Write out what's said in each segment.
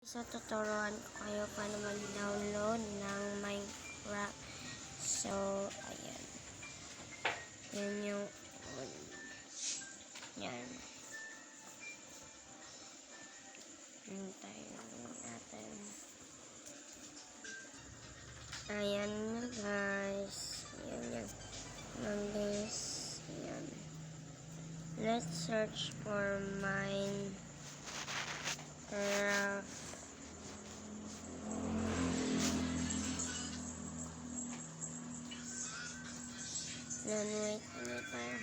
Sa tuturuan ko kayo paano mag-download ng Minecraft. So, ayan. Yan yung yan. Hintayin natin. Ayan na guys. Yan yung numbers. Ayan. Let's search for Minecraft. Then wait tayo.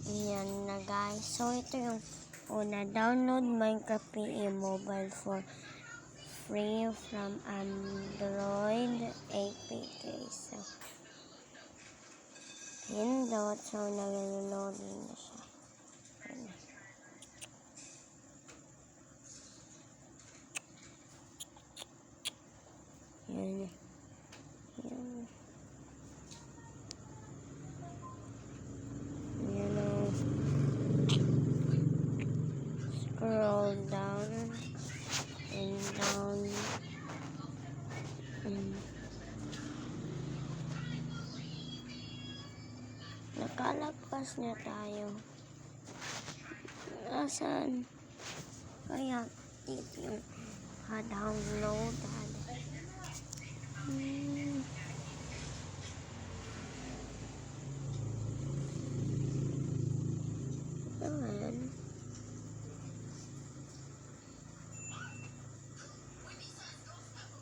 Ayan na guys. So ito yung una. Download Minecraft PE mobile for free from Android APK. So pindot. So nag-load na siya. Ayan. Yan. Yan. Yan o. Scroll down. And down. Nakalagpas na tayo. Asan? Kaya dito yung download. Ayan.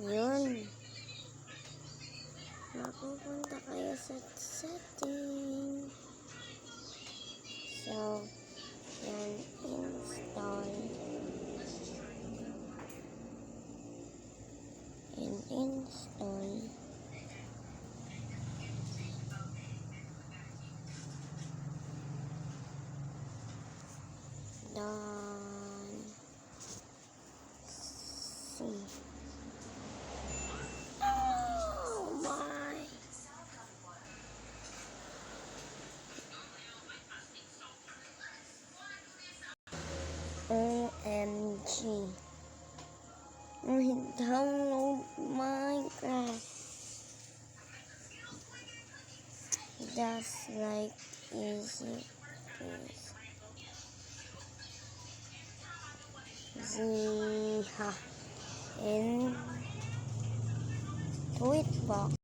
Yun. Mapupunta kayo sa setting. So, yan, install. And install. Done. See. Oh my. OMG. Download Minecraft. Just like easy peasy. Ziha. In Tweetbox.